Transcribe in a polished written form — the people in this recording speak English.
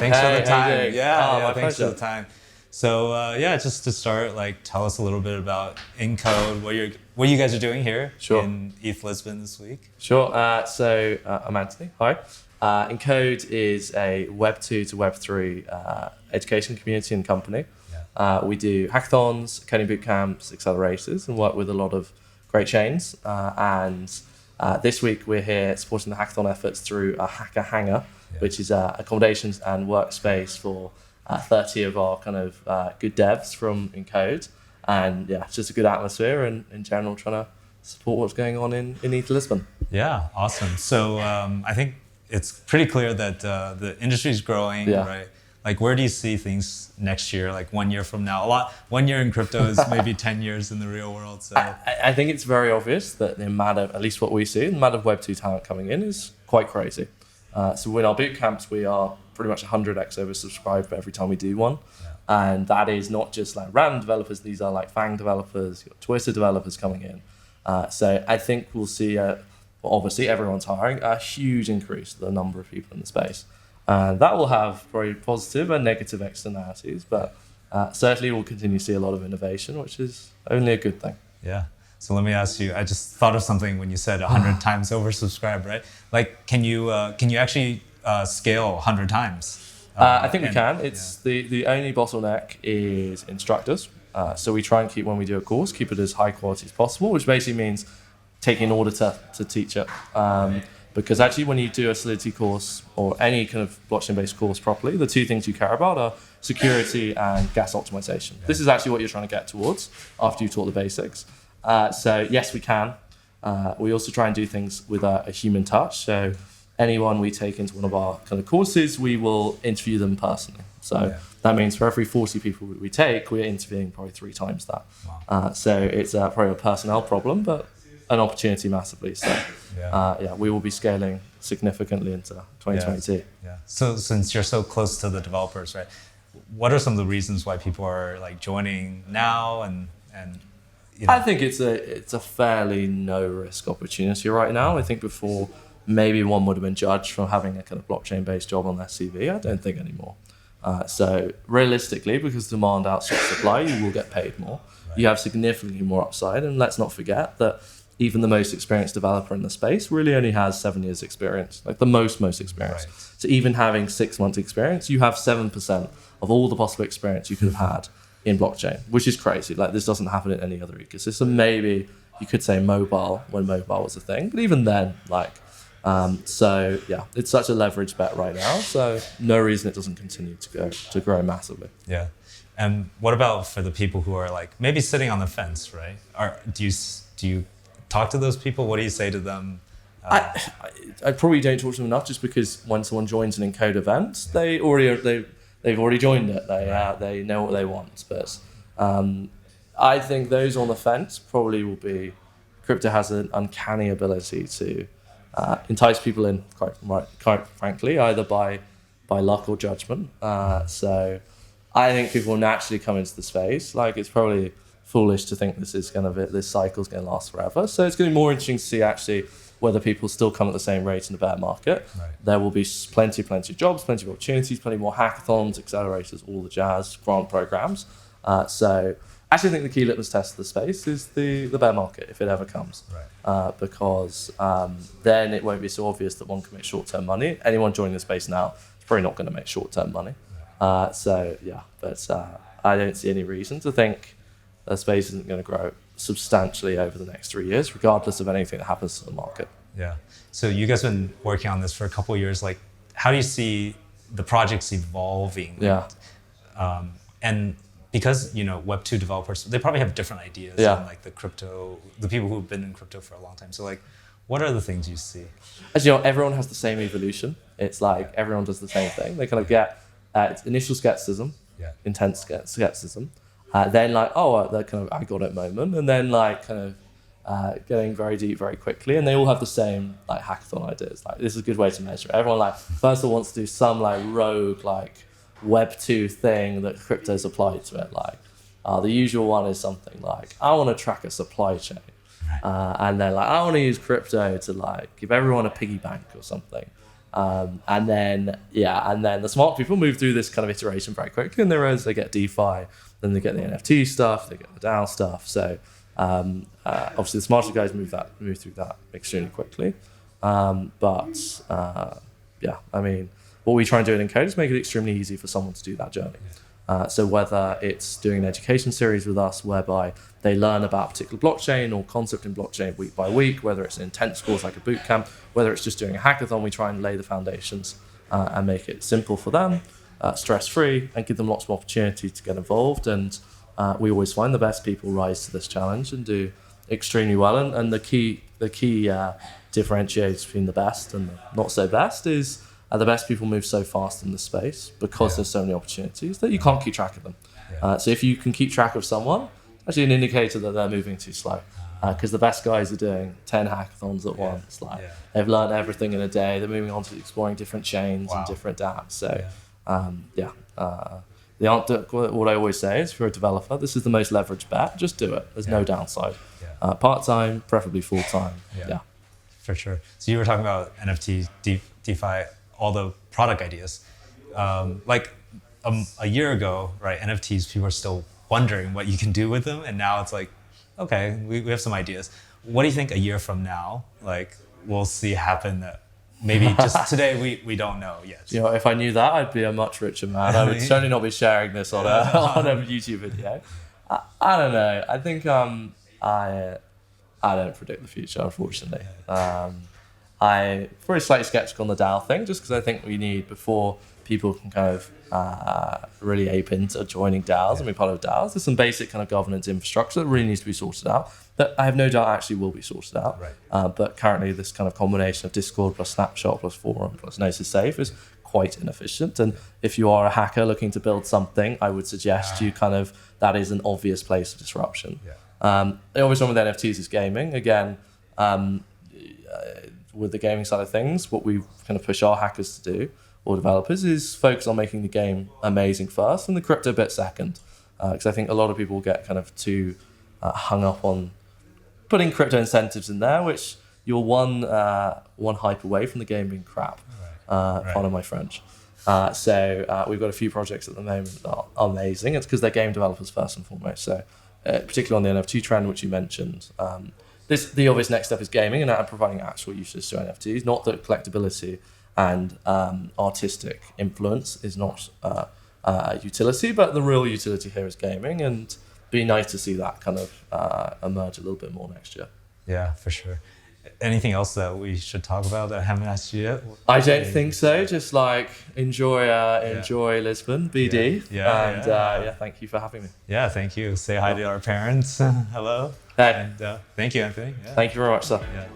Thanks for the How you time. doing? Yeah, My thanks for pleasure. the time. So just to start, like, tell us a little bit about Encode, what you guys are doing here Sure. in ETHLisbon this week. Sure. I'm Anthony. Hi. Encode is a Web 2 to Web 3 education community and company. Yeah. We do hackathons, coding boot camps, accelerators, and work with a lot of great chains. This week we're here supporting the hackathon efforts through a Hacker Hangar, which is accommodations and workspace for 30 of our kind of good devs from Encode. And yeah, it's just a good atmosphere and in general trying to support what's going on in ETHLisbon. Yeah, awesome. So I think it's pretty clear that the industry is growing, right? Like, where do you see things next year, like 1 year from now? 1 year in crypto is maybe 10 years in the real world. So I think it's very obvious that the amount of, at least what we see, the amount of Web 2 talent coming in is quite crazy. So in our boot camps, we are pretty much 100x oversubscribed every time we do one. Yeah. And that is not just like random developers. These are like Fang developers, Twitter developers coming in. So I think we'll see, obviously everyone's hiring, a huge increase in the number of people in the space. And that will have very positive and negative externalities, but certainly we'll continue to see a lot of innovation, which is only a good thing. Yeah. So let me ask you, I just thought of something when you said 100 times oversubscribed, right? Like, can you actually scale 100 times? I think we can. It's the only bottleneck is instructors. So we try and keep, when we do a course, keep it as high quality as possible, which basically means taking an order to teach it. Because actually when you do a Solidity course or any kind of blockchain-based course properly, the two things you care about are security and gas optimization. Yeah. This is actually what you're trying to get towards after you've taught the basics. So yes, we can. We also try and do things with a human touch. So anyone we take into one of our kind of courses, we will interview them personally. So that means for every 40 people we take, we're interviewing probably 3 times that. Wow. So it's probably a personnel problem, but an opportunity massively. So we will be scaling significantly into 2022. Yeah. So since you're so close to the developers, right? What are some of the reasons why people are like joining now and you know? I think it's a fairly no risk opportunity right now. I think before maybe one would have been judged from having a kind of blockchain based job on their CV. I don't think anymore. So realistically, because demand outstrips supply, you will get paid more. Right. You have significantly more upside, and let's not forget that even the most experienced developer in the space really only has 7 years experience, like the most experience. Right. So even having 6 months experience, you have 7% of all the possible experience you could have had in blockchain, which is crazy. Like, this doesn't happen in any other ecosystem. Maybe you could say mobile, when mobile was a thing, but even then, it's such a leverage bet right now. So no reason it doesn't continue to grow massively. Yeah. And what about for the people who are like maybe sitting on the fence, right? Do you talk to those people? What do you say to them? I probably don't talk to them enough, just because when someone joins an Encode event, they've already joined it. They know what they want. But I think those on the fence probably will be. Crypto has an uncanny ability to entice people in, quite frankly, either by luck or judgment. So I think people will naturally come into the space. Like, it's probably foolish to think this cycle's going to last forever. So it's going to be more interesting to see actually whether people still come at the same rate in the bear market. Right. There will be plenty of jobs, plenty of opportunities, plenty more hackathons, accelerators, all the jazz, grant programs. So I actually think the key litmus test of the space is the bear market, if it ever comes. Right. Because then it won't be so obvious that one can make short-term money. Anyone joining the space now is probably not going to make short-term money. But I don't see any reason to think the space isn't going to grow substantially over the next 3 years, regardless of anything that happens to the market. Yeah. So you guys have been working on this for a couple of years. Like, how do you see the projects evolving? Yeah. And because, Web 2 developers, they probably have different ideas than like the people who've been in crypto for a long time. So like, what are the things you see? As you know, everyone has the same evolution. It's like everyone does the same thing. They kind of get initial skepticism, intense skepticism. Then like, that kind of I got it moment, and then like kind of getting very deep very quickly, and they all have the same like hackathon ideas. Like, this is a good way to measure it. Everyone like first of all wants to do some like rogue like Web 2 thing that crypto's applied to it. Like the usual one is something like, I want to track a supply chain, and then like, I want to use crypto to like give everyone a piggy bank or something. And then the smart people move through this kind of iteration very quickly, and they get DeFi, then they get the NFT stuff, they get the DAO stuff. So obviously the smarter guys move through that extremely quickly. I mean, what we try and do in Encode is make it extremely easy for someone to do that journey. So whether it's doing an education series with us whereby they learn about a particular blockchain or concept in blockchain week by week, whether it's an intense course like a boot camp, whether it's just doing a hackathon, we try and lay the foundations and make it simple for them, stress-free, and give them lots of opportunity to get involved. And we always find the best people rise to this challenge and do extremely well. And the key differentiator between the best and the not so best is the best people move so fast in the space because there's so many opportunities that you can't keep track of them. So if you can keep track of someone, actually an indicator that they're moving too slow. Because the best guys are doing 10 hackathons at once. They've learned everything in a day. They're moving on to exploring different chains and different dApps. So what I always say is, if you're a developer, this is the most leveraged bet. Just do it. There's no downside. Part-time, preferably full-time. For sure. So you were talking about NFT, DeFi, all the product ideas. A year ago, right, NFTs, people were still wondering what you can do with them. And now it's like, okay, we have some ideas. What do you think a year from now, we'll see happen that maybe just today we don't know yet? If I knew that, I'd be a much richer man. I would certainly not be sharing this on a YouTube video. I don't know. I think I don't predict the future, unfortunately. I'm probably slightly skeptical on the DAO thing, just because I think we need, before people can kind of really ape into joining DAOs and be part of DAOs, there's some basic kind of governance infrastructure that really needs to be sorted out, that I have no doubt actually will be sorted out. But currently this kind of combination of Discord plus Snapshot plus Forum plus Notice Safe is quite inefficient. And if you are a hacker looking to build something, I would suggest that is an obvious place of disruption. The obvious one with NFTs is gaming. Again, with the gaming side of things, what we kind of push our hackers to do, or developers, is focus on making the game amazing first and the crypto bit second. Because I think a lot of people get kind of too hung up on putting crypto incentives in there, which you're one hype away from the game being crap. Pardon my French. So we've got a few projects at the moment that are amazing. It's because they're game developers first and foremost. So particularly on the NFT trend, which you mentioned, the obvious next step is gaming and providing actual uses to NFTs. Not that collectability and artistic influence is not utility, but the real utility here is gaming, and it'd be nice to see that kind of emerge a little bit more next year. Yeah, for sure. Anything else that we should talk about that I haven't asked you yet? I don't think so. Just enjoy Lisbon, BD. Thank you for having me. Yeah, thank you. Say hi to our parents. Hello. Hey. And thank you, Anthony. Thank you very much, sir. Yeah.